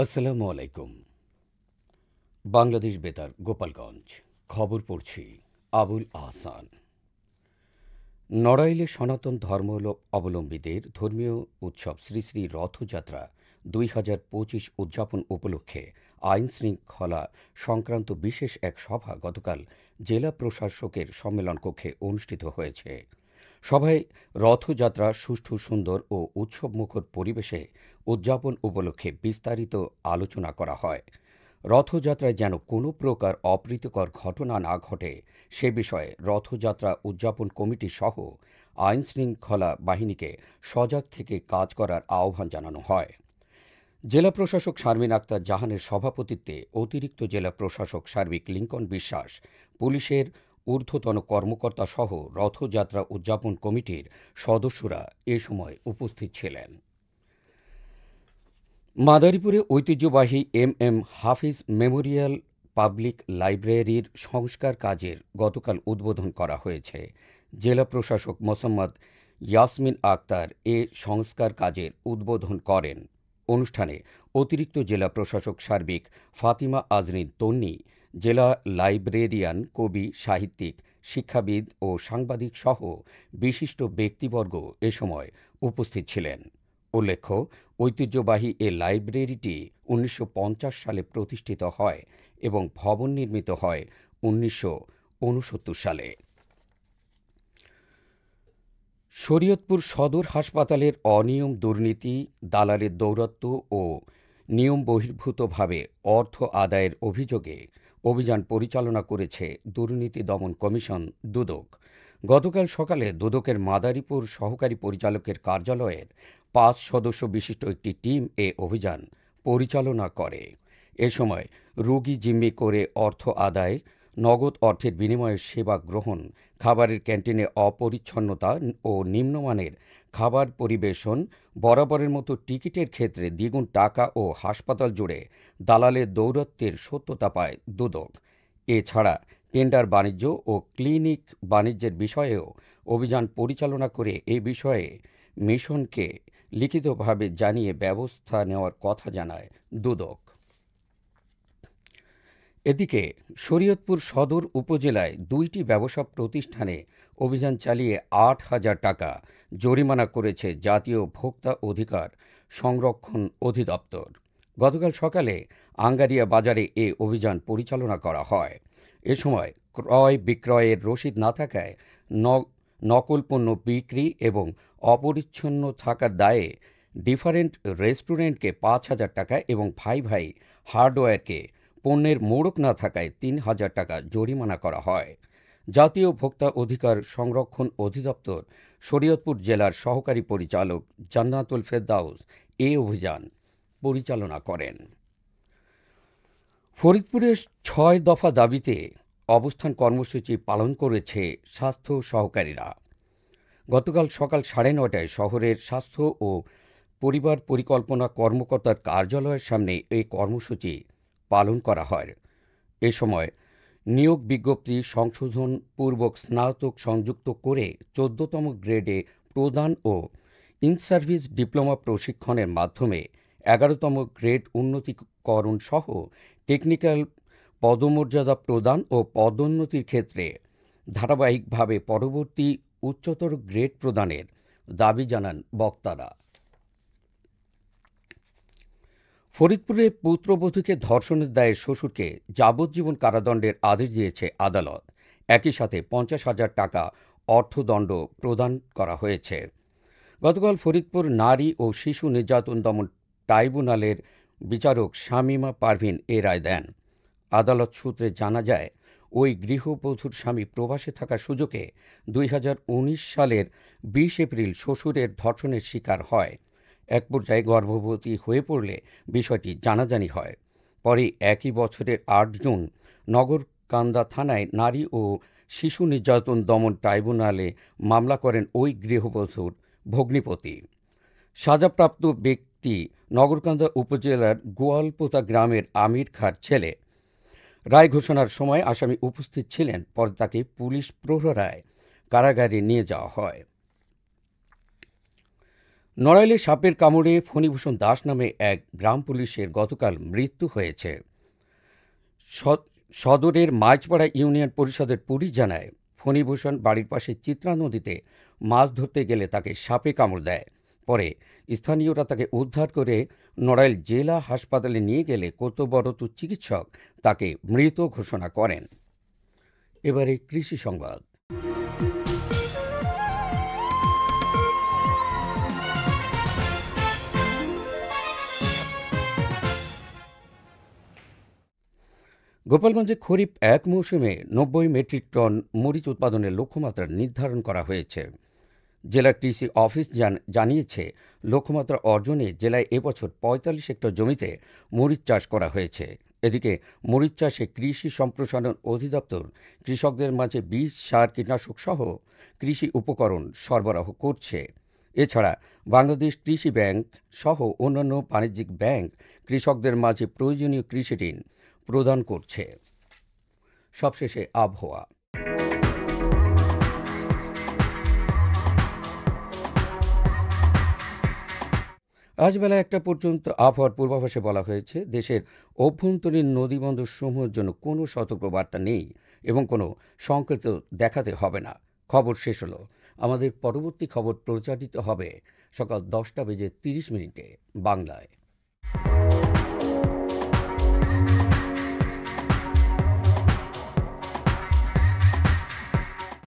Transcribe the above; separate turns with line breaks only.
আসসালামু আলাইকুম। বাংলাদেশ বেতার গোপালগঞ্জ। খবর পড়ছি আবুল আহসান। নড়াইলে সনাতন অবলম্বীদের ধর্মীয় উৎসব শ্রী শ্রী রথযাত্রা ২০২৫ উদযাপন উপলক্ষে আইন শৃঙ্খলা সংক্রান্ত বিশেষ এক সভা গতকাল জেলা প্রশাসকের সম্মেলন কক্ষে অনুষ্ঠিত হয়েছে। সভায় রথযাত্রা সুষ্ঠু, সুন্দর ও উৎসবমুখর পরিবেশে উদযাপন উপলক্ষে বিস্তারিত আলোচনা করা হয়। রথযাত্রায় যেন কোনো প্রকার অপ্রীতিকর ঘটনা না ঘটে সে বিষয়ে রথযাত্রা উদযাপন কমিটি সহ আইন শৃঙ্খলা বাহিনীকে সজাগ থেকে কাজ করার আহ্বান জানানো হয়। জেলা প্রশাসক শারমিন আক্তার জাহানের সভাপতিত্বে অতিরিক্ত জেলা প্রশাসক সার্বিক লিঙ্কন বিশ্বাস, পুলিশের ঊর্ধ্বতন কর্মকর্তা সহ রথযাত্রা উদযাপন কমিটির সদস্যরা এ সময় উপস্থিত ছিলেন। মাদারীপুরে ঐতিহ্যবাহী এম হাফিজ মেমোরিয়াল পাবলিক লাইব্রেরির সংস্কার কাজের গতকাল উদ্বোধন করা হয়েছে। জেলা প্রশাসক মোসাম্মদ ইয়াসমিন আক্তার এ সংস্কার কাজের উদ্বোধন করেন। অনুষ্ঠানে অতিরিক্ত জেলা প্রশাসক সার্বিক ফাতিমা আজরিন তন্নি, জেলা লাইব্রেরিয়ান, কবি, সাহিত্যিক, শিক্ষাবিদ ও সাংবাদিক সহ বিশিষ্ট ব্যক্তিবর্গ এ সময় উপস্থিত ছিলেন। উল্লেখ্য, ঐতিহ্যবাহী এ লাইব্রেরিটি ১৯৫০ সালে প্রতিষ্ঠিত হয় এবং ভবন নির্মিত হয় ১৯৬৯ সালে। শরীয়তপুর সদর হাসপাতালের অনিয়ম, দুর্নীতি, দালালের দৌরাত্ম্য ও নিয়ম বহির্ভূতভাবে অর্থ আদায়ের অভিযোগে অভিযান পরিচালনা করেছে দুর্নীতি দমন কমিশন দুদক। গতকাল সকালে দুদকের মাদারীপুর সহকারী পরিচালকের কার্যালয়ের ৫ সদস্য বিশিষ্ট একটি টিম এ অভিযান পরিচালনা করে। এ সময় রোগী জিম্মি করে অর্থ আদায়, নগদ অর্থের বিনিময়ে সেবা গ্রহণ, খাবারের ক্যান্টিনে অপরিচ্ছন্নতা ও নিম্নমানের খাবার পরিবেশন, বরাবরের মতো টিকিটের ক্ষেত্রে দ্বিগুণ টাকা ও হাসপাতাল জুড়ে দালালের দৌরাত্ম্যের সত্যতা পায় দুদক। এছাড়া টেন্ডার বাণিজ্য ও ক্লিনিক বাণিজ্যের বিষয়েও অভিযান পরিচালনা করে এ বিষয়ে মিশনকে লিখিতভাবে জানিয়ে ব্যবস্থা নেওয়ার কথা জানায় দুদক। এদিকে শরীয়তপুর সদর উপজেলায় ২টি ব্যবসা প্রতিষ্ঠানে অভিযান চালিয়ে ৮,০০০ টাকা জরিমানা করেছে জাতীয় ভোক্তা অধিকার সংরক্ষণ অধিদপ্তর। গতকাল সকালে আঙ্গারিয়া বাজারে এ অভিযান পরিচালনা করা হয়। এ সময় ক্রয় বিক্রয়ের রসিদ না থাকায় নকল পণ্য বিক্রি এবং অপরিচ্ছন্ন থাকার দায়ে ডিফারেন্ট রেস্টুরেন্টকে ৫,০০০ টাকা এবং ভাই ভাই হার্ডওয়্যারকে পণ্যের মোড়ক না থাকায় ৩,০০০ টাকা জরিমানা করা হয়। জাতীয় ভোক্তা অধিকার সংরক্ষণ অধিদপ্তর শরীয়তপুর জেলার সহকারী পরিচালক জান্নাতুল ফেরদাউস এ অভিযান পরিচালনা করেন। ফরিদপুরে ৬ দফা দাবিতে অবস্থান কর্মসূচি পালন করেছে স্বাস্থ্য সহকারীরা। গতকাল সকাল ৯:৩০টায় শহরের স্বাস্থ্য ও পরিবার পরিকল্পনা কর্মকর্তার কার্যালয়ের সামনে এই কর্মসূচি পালন করা হয়। এ সময় নিয়োগ বিজ্ঞপ্তি সংশোধন পূর্বক স্নাতক সংযুক্ত করে ১৪তম গ্রেডে প্রদান ও ইন সার্ভিস ডিপ্লোমা প্রশিক্ষণের মাধ্যমে ১১তম গ্রেড উন্নতিকরণ সহ টেকনিক্যাল পদমর্যাদা প্রদান ও পদোন্নতির ক্ষেত্রে ধারাবাহিকভাবে পরবর্তী উচ্চতর গ্রেড প্রদানের দাবি জানান বক্তারা। ফরিদপুরে পুত্রবধূকে ধর্ষণের দায়ে শ্বশুরকে যাবজ্জীবন কারাদণ্ডের আদেশ দিয়েছে আদালত। একই সাথে ৫০,০০০ টাকা অর্থদণ্ড প্রদান করা হয়েছে। গতকাল ফরিদপুর নারী ও শিশু নির্যাতন দমন ট্রাইব্যুনালের বিচারক শামীমা পারভিন এ রায় দেন। আদালত সূত্রে জানা যায়, ওই গৃহবধূর স্বামী প্রবাসে থাকার সুযোগে ২০১৯ সালের ২০ এপ্রিল শ্বশুরের ধর্ষণের শিকার হয়। এক পর্যায়ে গর্ভবতী হয়ে পড়লে বিষয়টি জানাজানি হয়। পরে একই বছরের ৮ জুন নগরকান্দা থানায় নারী ও শিশু নির্যাতন দমন ট্রাইব্যুনালে মামলা করেন ওই গৃহবধূর ভগ্নিপতি। সাজাপ্রাপ্ত ব্যক্তি নগরকান্দা উপজেলার গোয়ালপোতা গ্রামের আমির খাঁর ছেলে। রায় ঘোষণার সময় আসামি উপস্থিত ছিলেন। পরে তাকে পুলিশ প্রহরায় কারাগারে নিয়ে যাওয়া হয়। নড়াইলে সাপের কামড়ে ফণীভূষণ দাস নামে এক গ্রাম পুলিশের গতকাল মৃত্যু হয়েছে। সদরের মাইজপাড়া ইউনিয়ন পরিষদের পুলিশ জানায়, ফণীভূষণ বাড়ির পাশে চিত্রা নদীতে মাছ ধরতে গেলে তাকে সাপে কামড় দেয়। পরে স্থানীয়রা তাকে উদ্ধার করে নড়াইল জেলা হাসপাতালে নিয়ে গেলে কর্তব্যরত চিকিৎসক তাকে মৃত ঘোষণা করেন। এবারে কৃষি সংবাদ। গোপালগঞ্জে খরিফ এক মৌসুমে ৯০ মেট্রিক টন মরিচ উৎপাদনের লক্ষ্যমাত্রা নির্ধারণ করা হয়েছে। জেলা কৃষি অফিস জানিয়েছে, লক্ষ্যমাত্রা অর্জনে জেলায় এবছর ৪৫ হেক্টর জমিতে মরিচ চাষ করা হয়েছে। এদিকে মরিচ চাষে কৃষি সম্প্রসারণ অধিদপ্তর কৃষকদের মাঝে বীজ, সার, কীটনাশক সহ কৃষি উপকরণ সরবরাহ করছে। এছাড়া বাংলাদেশ কৃষি ব্যাংক সহ অন্যান্য বাণিজ্যিক ব্যাংক কৃষকদের মাঝে প্রয়োজনীয় কৃষি ঋণ প্রদান করছে। সবশেষে আবহাওয়া। আজ বেলা ১টা পর্যন্ত আবহাওয়ার পূর্বাভাসে বলা হয়েছে, দেশের অভ্যন্তরীণ নদীবন্দর সমূহের জন্য কোনো সতর্কবার্তা নেই এবং কোনো সংকেত দেখাতে হবে না। খবর শেষ হলো। আমাদের পরবর্তী খবর প্রচারিত হবে সকাল ১০টা বেজে ৩০ মিনিটে বাংলায়।